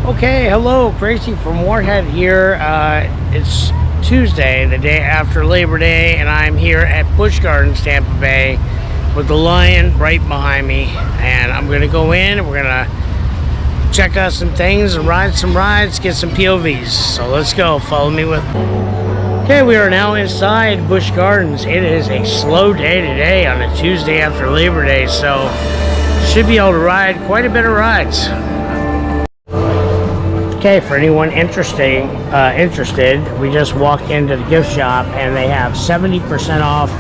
Okay, hello, Gracie from Warhead here. It's Tuesday, the day after Labor Day, and I'm here at Busch Gardens, Tampa Bay, with the lion right behind me. And I'm gonna go in and we're gonna check out some things and ride some rides, get some POVs. So let's go, follow me with. Okay, we are now inside Busch Gardens. It is a slow day today on a Tuesday after Labor Day, so should be able to ride quite a bit of rides. Okay, for anyone interested, we just walked into the gift shop and they have 70% off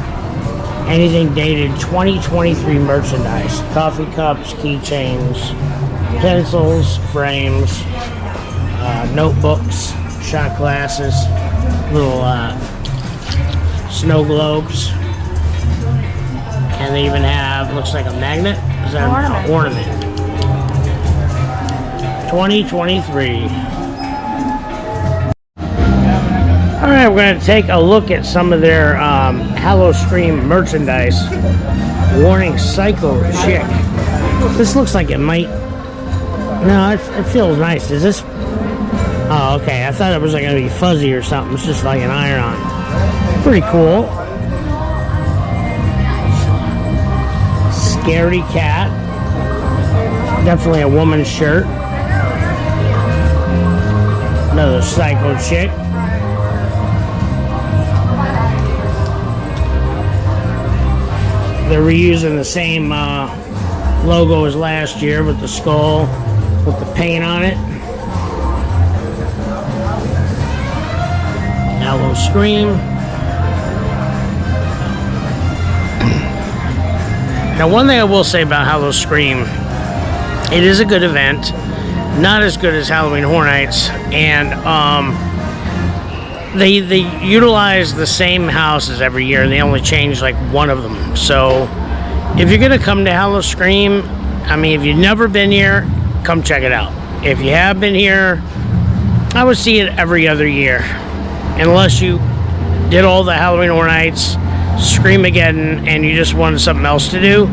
anything dated 2023 merchandise. Coffee cups, keychains, pencils, frames, notebooks, shot glasses, little snow globes, and they even have, looks like a magnet, is that an ornament? 2023. Alright, we're going to take a look at some of their Halloween merchandise. Warning, Psycho Chick. This looks like it might... No, it feels nice. Is this... Oh, okay. I thought it was like going to be fuzzy or something. It's just like an iron-on. Pretty cool. Scary Cat. Definitely a woman's shirt. Another Psycho Chick. They're reusing the same logo as last year with the skull, with the paint on it. Hello Scream. Now, one thing I will say about Hello Scream, it is a good event. Not as good as Halloween Horror Nights, and they utilize the same houses every year, and they only change like one of them. So if you're gonna come to Hello Scream, I mean, if you've never been here, come check it out. If you have been here, I would see it every other year, unless you did all the Halloween Horror Nights, Screamageddon, and you just wanted something else to do,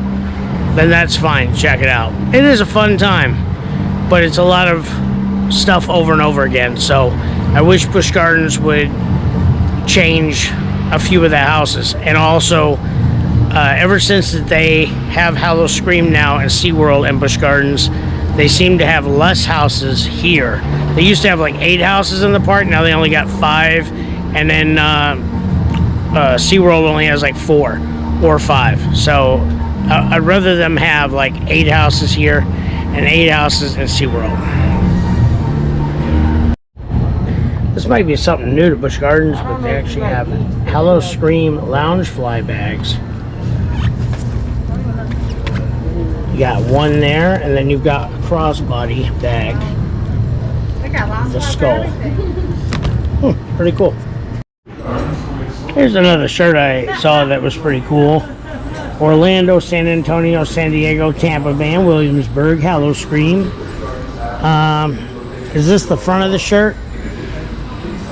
then that's fine. Check it out. It is a fun time, but it's a lot of stuff over and over again. So I wish Busch Gardens would change a few of the houses. And also, ever since that they have Hallow Scream now in SeaWorld and Busch Gardens, they seem to have less houses here. They used to have like 8 houses in the park. Now they only got 5. And then SeaWorld only has like 4 or 5. So I'd rather them have like 8 houses here and 8 houses in SeaWorld. This might be something new to Busch Gardens, but they actually have Hello Scream lounge fly bags. You got one there, and then you've got a crossbody bag. The skull. Pretty cool. Here's another shirt I saw that was pretty cool. Orlando, San Antonio, San Diego, Tampa Bay, Williamsburg, Hello Scream. Is this the front of the shirt?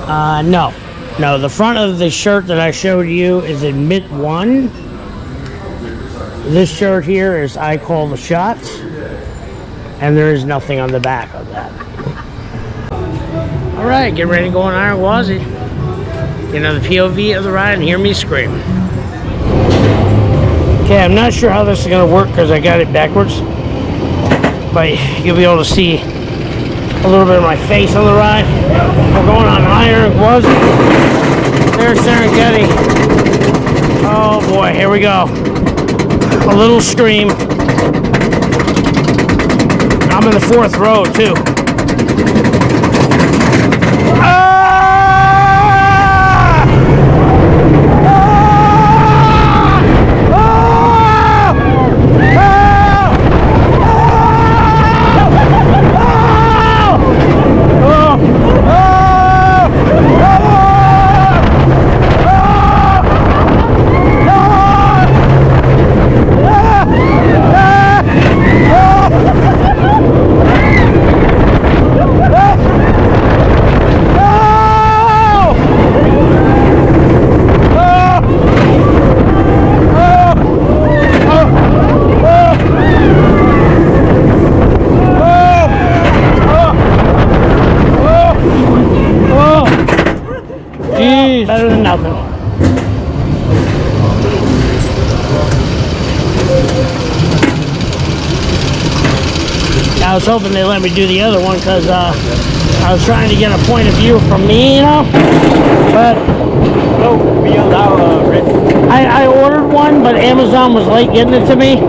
No. No, the front of the shirt that I showed you is Admit 1. This shirt here is I Call the Shots. And there is nothing on the back of that. Alright, get ready to go on Iron Gwazi. Get another POV of the ride and hear me scream. Okay, I'm not sure how this is going to work because I got it backwards, but you'll be able to see a little bit of my face on the ride. We're going on Iron Gwazi. There's Serengeti. Oh boy, here we go. A little scream. I'm in the 4th row too. I was hoping they let me do the other one because I was trying to get a point of view from me, you know. But I ordered one, but Amazon was late getting it to me.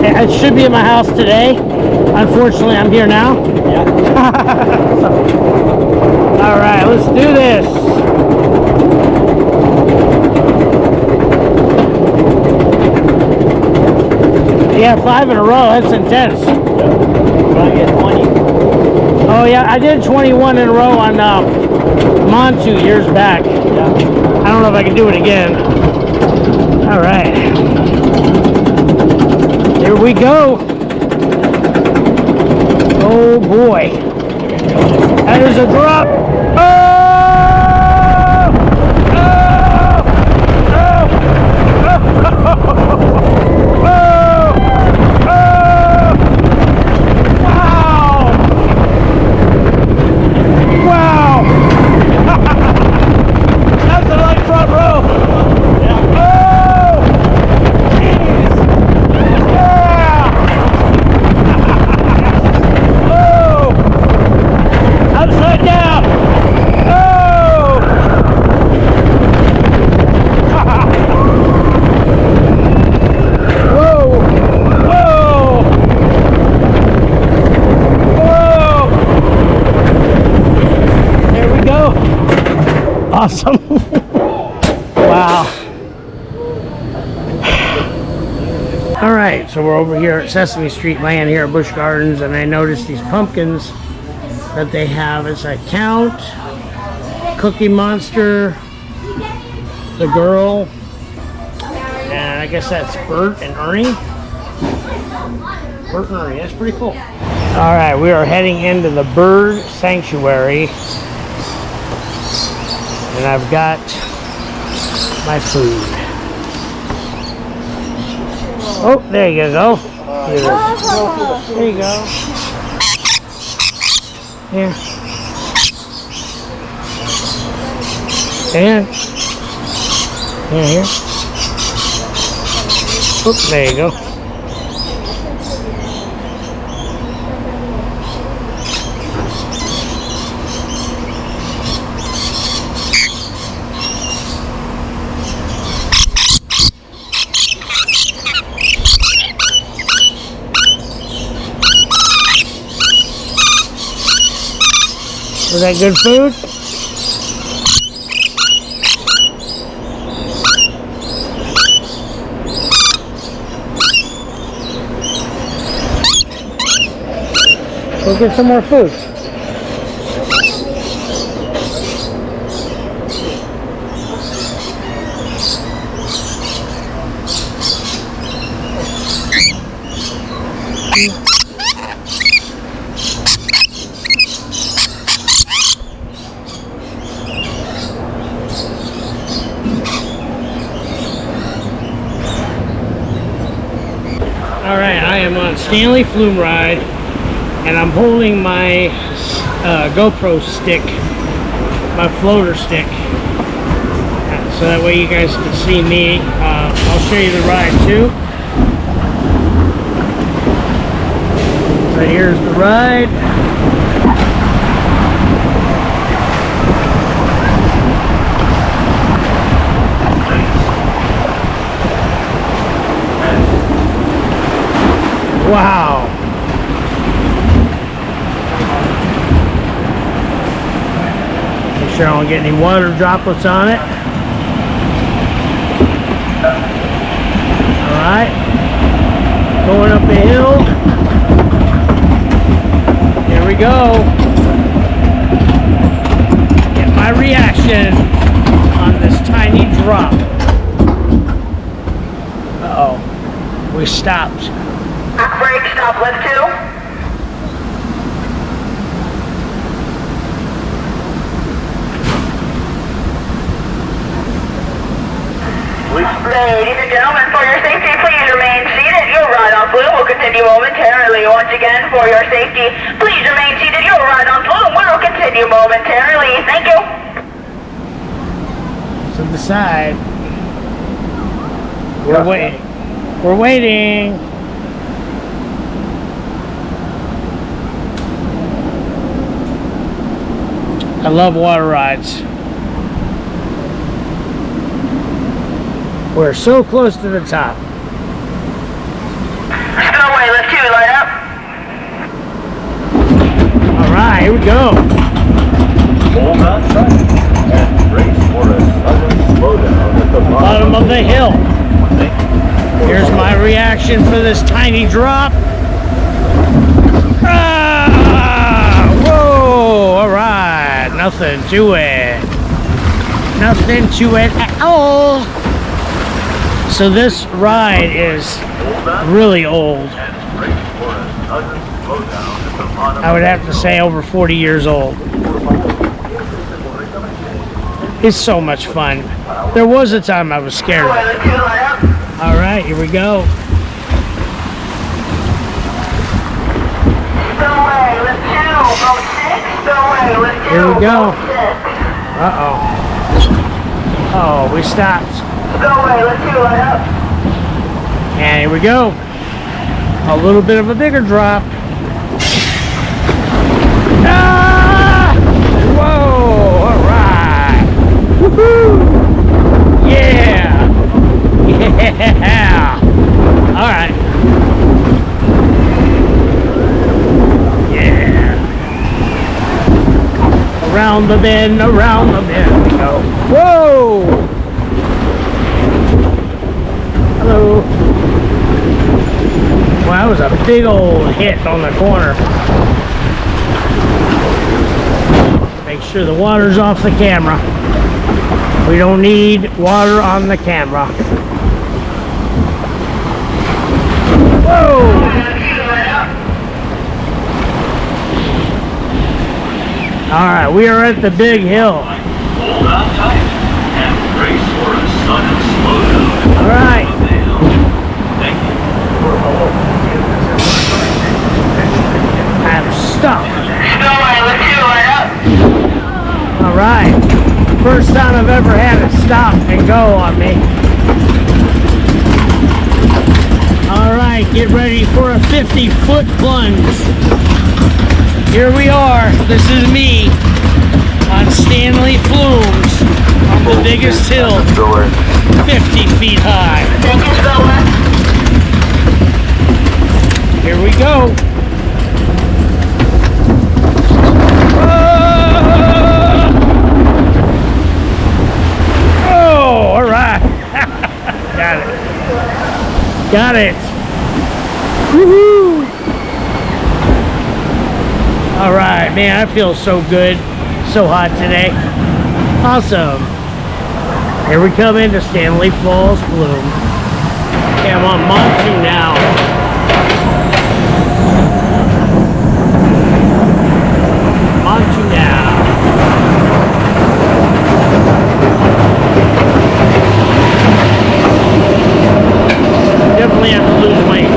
It should be at my house today. Unfortunately, I'm here now. Yeah. All right, let's do this. Yeah, 5 in a row. That's intense. Yeah. Try to get 20. Oh yeah, I did 21 in a row on Montu years back. Yeah. I don't know if I can do it again. All right. Here we go. Oh boy. That is a drop. Oh! Awesome. Wow. All right, so we're over here at Sesame Street land here at Busch Gardens, and I noticed these pumpkins that they have. It's a Count, Cookie Monster, the girl, and I guess that's Bert and Ernie. Bert and Ernie, that's pretty cool. All right, we are heading into the bird sanctuary. And I've got my food. Oh, there you go. There you go. Here. And here. Oops, there you go. Was that good food? Go get some more food. Alright, I am on Stanley Flume ride, and I'm holding my GoPro stick, my floater stick, so that way you guys can see me. I'll show you the ride too. So here's the ride. Wow. Make sure I don't get any water droplets on it. Alright. Going up the hill. Here we go. Get my reaction on this tiny drop. Uh-oh. We stopped. Brake, stop, lift 2. Ladies and gentlemen, for your safety, please remain seated. Your ride on Flume will continue momentarily. Once again, for your safety, please remain seated. Your ride on Flume will continue momentarily. Thank you. To the side. We're waiting. We're waiting. I love water rides. We're so close to the top. Spillway, lift 2, line up. Alright, here we go. Hold on tight and brace for a sudden slowdown at the Bottom of the hill. Here's my reaction for this tiny drop. Ah! Whoa! Alright, nothing to it. Nothing to it at all. So this ride is really old. I would have to say over 40 years old. It's so much fun. There was a time I was scared of it. All right, here we go. Here we go. Uh-oh. Oh, we stopped. And here we go. A little bit of a bigger drop. Ah! Whoa! All right. Woohoo! Yeah! Yeah! All right. Yeah. Around the bend we go. Whoa! Hello. Well, that was a big old hit on the corner. Make sure the water's off the camera. We don't need water on the camera. Whoa! Alright, we are at the big hill. Hold on tight and brace for a sudden slowdown. Alright. Thank you. I'm stuck. Spillway, lift 2, line up. Alright. First time I've ever had it stop and go on me. Alright, get ready for a 50-foot plunge. Here we are. This is me on Stanley Flumes on the biggest hill, 50 feet high. Thank you, Spillway. Here we go. Oh, all right. Got it. Got it. Woohoo! All right, man, I feel so good. So hot today. Awesome. Here we come into Stanley Falls Flume. Okay, I'm on Montu now. Montu now. Definitely have to lose weight.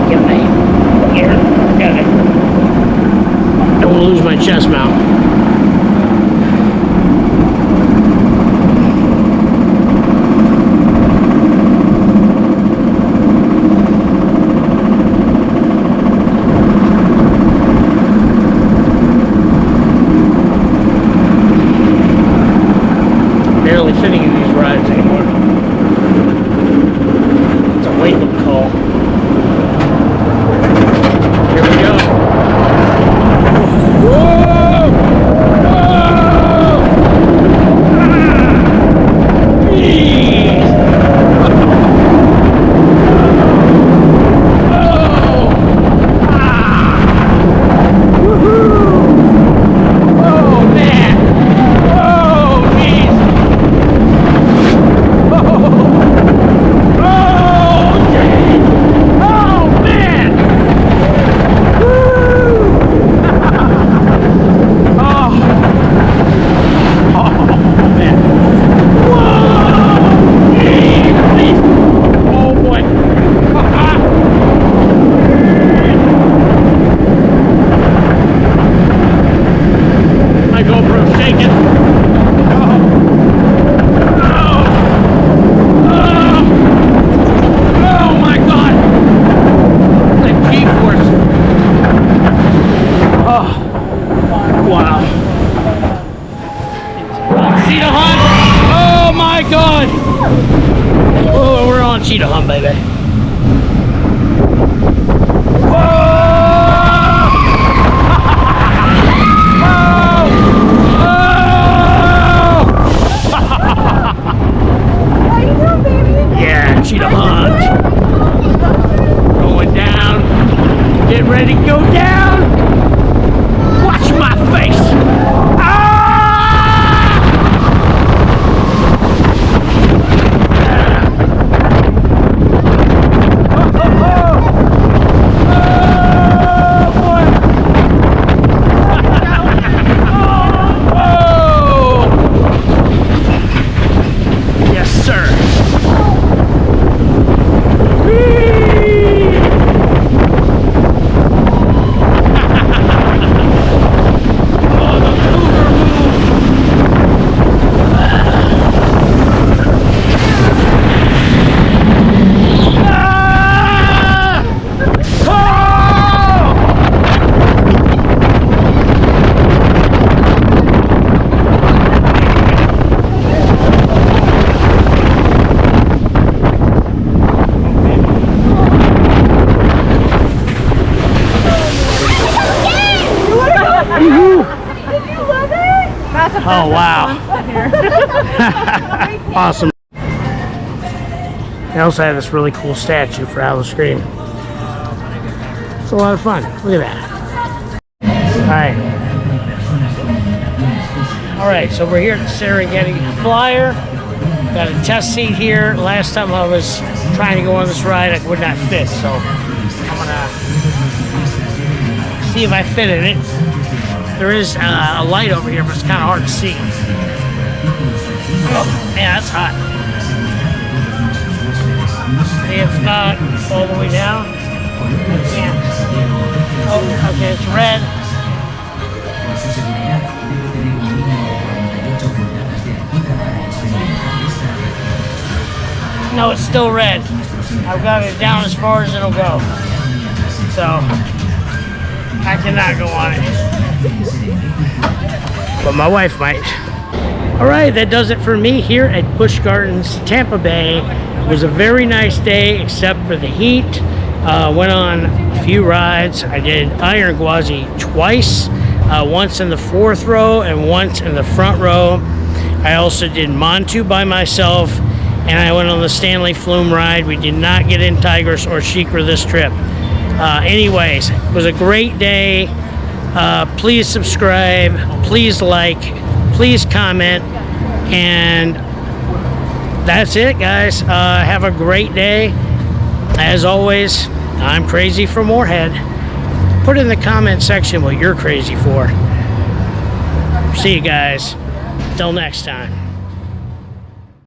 Get me. Here. Got it. I won't lose my chest mount. Barely fitting in these rides anymore. It's a wake-up call. Here we go. Whoa! Whoa! Ah! Jeez! Oh! Ah! Woohoo! Oh man! Whoa! Jeez! Oh, we're on Cheetah Hunt, baby. Yeah, Cheetah Hunt. Going down. Get ready to go down. Watch my face. Yes, sir. Oh, wow. Awesome. They also have this really cool statue for Howl of Scream. It's a lot of fun. Look at that. Alright, so we're here at the Serengeti Flyer. Got a test seat here. Last time I was trying to go on this ride, I would not fit, so I'm gonna see if I fit in it. There is a light over here, but it's kind of hard to see. Oh, man, that's hot. It's not all the way down. I can't. Oh, okay, it's red. No, it's still red. I've got it down as far as it'll go. So, I cannot go on it. But my wife might. Alright, that does it for me here at Busch Gardens, Tampa Bay. It was a very nice day except for the heat. Went on a few rides. I did Iron Gwazi twice, once in the 4th row and once in the front row. I also did Montu by myself, and I went on the Stanley Flume ride. We did not get in Tigris or Shikra this trip. Anyways, it was a great day. Please subscribe, please like, please comment, and that's it, guys. Have a great day. As always, I'm crazy for Moorhead. Put in the comment section what you're crazy for. See you guys. Till next time.